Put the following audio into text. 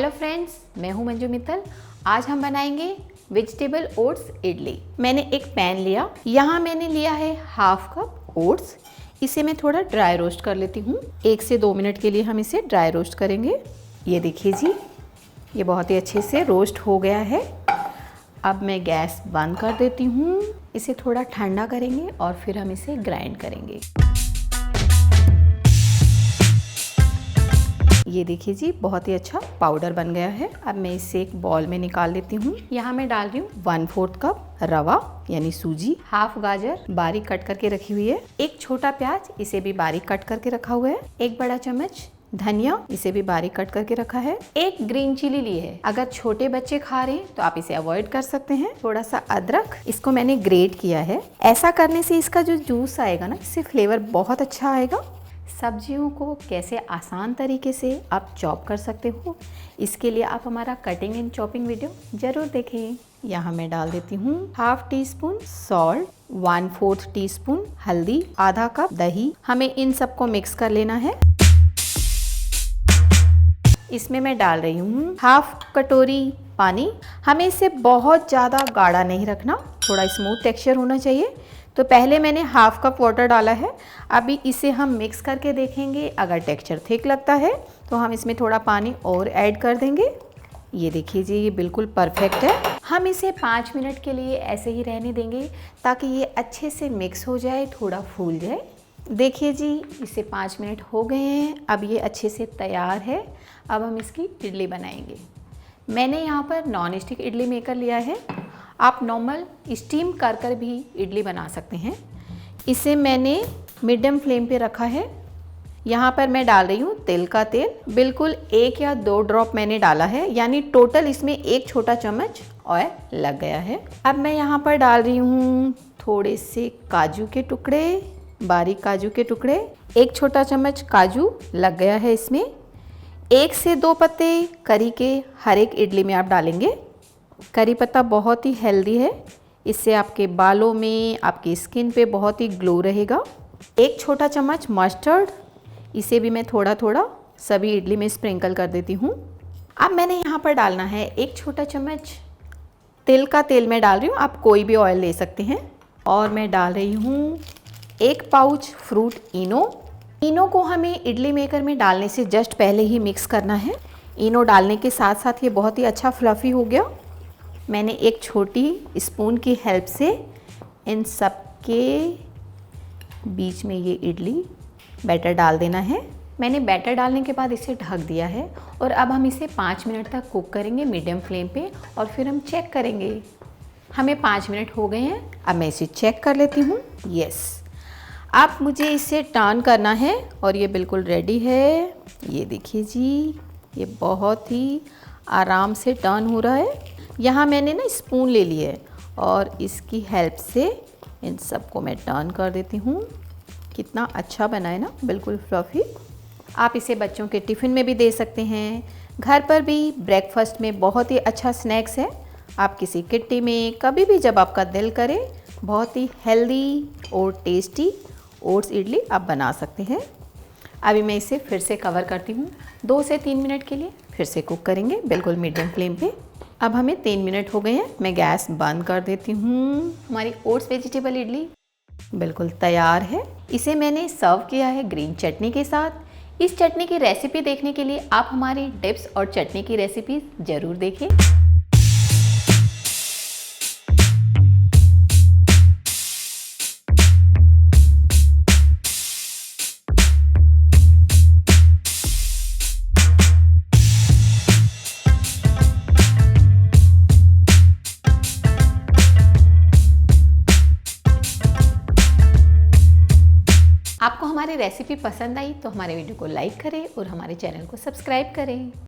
Hello friends, मैं हूं मंजू मित्तल। आज हम बनाएंगे वेजिटेबल ओट्स इडली। मैंने एक पैन लिया, यहाँ मैंने लिया है हाफ कप ओट्स। इसे मैं थोड़ा ड्राई रोस्ट कर लेती हूँ। 1 से 2 मिनट के लिए हम इसे ड्राई रोस्ट करेंगे। ये देखिए जी, ये बहुत ही अच्छे से रोस्ट हो गया है। अब मैं गैस बंद कर देती हूँ। इसे थोड़ा ठंडा करेंगे और फिर हम इसे ग्राइंड करेंगे। ये देखिए जी, बहुत ही अच्छा पाउडर बन गया है। अब मैं इसे एक बॉल में निकाल लेती हूँ। यहाँ मैं डाल रही हूँ 1/4 कप रवा यानी सूजी, हाफ गाजर बारीक कट करके रखी हुई है, एक छोटा प्याज इसे भी बारीक कट करके रखा हुआ है, एक बड़ा चम्मच धनिया इसे भी बारीक कट करके रखा है, एक ग्रीन चिली ली है। अगर छोटे बच्चे खा रहे हैं तो आप इसे अवॉइड कर सकते हैं। थोड़ा सा अदरक, इसको मैंने ग्रेट किया है। ऐसा करने से इसका जो जूस आएगा ना, इससे फ्लेवर बहुत अच्छा आएगा। सब्जियों को कैसे आसान तरीके से आप चॉप कर सकते हो, इसके लिए आप हमारा कटिंग एंड चॉपिंग वीडियो ज़रूर देखें। यहाँ मैं डाल देती हूँ half tea spoon salt, 1/4 teaspoon हल्दी, आधा कप दही। हमें इन सबको मिक्स कर लेना है। इसमें मैं डाल रही हूँ हाफ कटोरी पानी। हमें इसे बहुत ज़्यादा गाढ़ा नहीं रखना, थोड़ा स्मूथ टेक्सचर होना चाहिए। तो पहले मैंने हाफ कप वाटर डाला है। अभी इसे हम मिक्स करके देखेंगे। अगर टेक्सचर थिक लगता है तो हम इसमें थोड़ा पानी और ऐड कर देंगे। ये देखिए जी, ये बिल्कुल परफेक्ट है। हम इसे 5 मिनट के लिए ऐसे ही रहने देंगे ताकि ये अच्छे से मिक्स हो जाए, थोड़ा फूल जाए। देखिए जी, इसे 5 मिनट हो गए हैं। अब ये अच्छे से तैयार है। अब हम इसकी इडली बनाएंगे। मैंने यहाँ पर नॉन स्टिक इडली मेकर लिया है। आप नॉर्मल स्टीम कर भी इडली बना सकते हैं। इसे मैंने मीडियम फ्लेम पे रखा है। यहाँ पर मैं डाल रही हूँ तिल का तेल। बिल्कुल 1 या 2 ड्रॉप मैंने डाला है, यानी टोटल इसमें 1 छोटा चम्मच ऑयल लग गया है। अब मैं यहाँ पर डाल रही हूँ थोड़े से काजू के टुकड़े, बारीक काजू के टुकड़े। 1 छोटा चम्मच काजू लग गया है इसमें। 1 से 2 पत्ते करी के हर एक इडली में आप डालेंगे। करी पत्ता बहुत ही हेल्दी है, इससे आपके बालों में, आपकी स्किन पे बहुत ही ग्लो रहेगा। 1 छोटा चम्मच मस्टर्ड, इसे भी मैं थोड़ा थोड़ा सभी इडली में स्प्रिंकल कर देती हूँ। अब मैंने यहाँ पर डालना है 1 छोटा चम्मच तिल का तेल मैं डाल रही हूँ, आप कोई भी ऑयल ले सकते हैं। और मैं डाल रही हूँ 1 पाउच फ्रूट इनो। इनो को हमें इडली मेकर में डालने से जस्ट पहले ही मिक्स करना है। इनो डालने के साथ साथ ये बहुत ही अच्छा फ्लफ़ी हो गया। मैंने एक छोटी स्पून की हेल्प से इन सब के बीच में ये इडली बैटर डाल देना है। मैंने बैटर डालने के बाद इसे ढक दिया है और अब हम इसे 5 मिनट तक कुक करेंगे मीडियम फ्लेम पे, और फिर हम चेक करेंगे। हमें 5 मिनट हो गए हैं। अब मैं इसे चेक कर लेती हूँ। यस, अब मुझे इसे टर्न करना है और ये बिल्कुल रेडी है। ये देखिए जी, ये बहुत ही आराम से टर्न हो रहा है। यहाँ मैंने ना स्पून ले ली है और इसकी हेल्प से इन सबको मैं टर्न कर देती हूँ। कितना अच्छा बना है ना, बिल्कुल फ्लफ़ी। आप इसे बच्चों के टिफ़िन में भी दे सकते हैं, घर पर भी ब्रेकफास्ट में बहुत ही अच्छा स्नैक्स है। आप किसी किट्टी में कभी भी जब आपका दिल करे, बहुत ही हेल्दी और टेस्टी ओट्स इडली आप बना सकते हैं। अभी मैं इसे फिर से कवर करती हूँ। 2 से 3 मिनट के लिए फिर से कुक करेंगे, बिल्कुल मीडियम फ्लेम पे। अब हमें 3 मिनट हो गए हैं। मैं गैस बंद कर देती हूँ। हमारी ओट्स वेजिटेबल इडली बिल्कुल तैयार है। इसे मैंने सर्व किया है ग्रीन चटनी के साथ। इस चटनी की रेसिपी देखने के लिए आप हमारी डिप्स और चटनी की रेसिपी ज़रूर देखें। आपको हमारी रेसिपी पसंद आई तो हमारे वीडियो को लाइक करें और हमारे चैनल को सब्सक्राइब करें।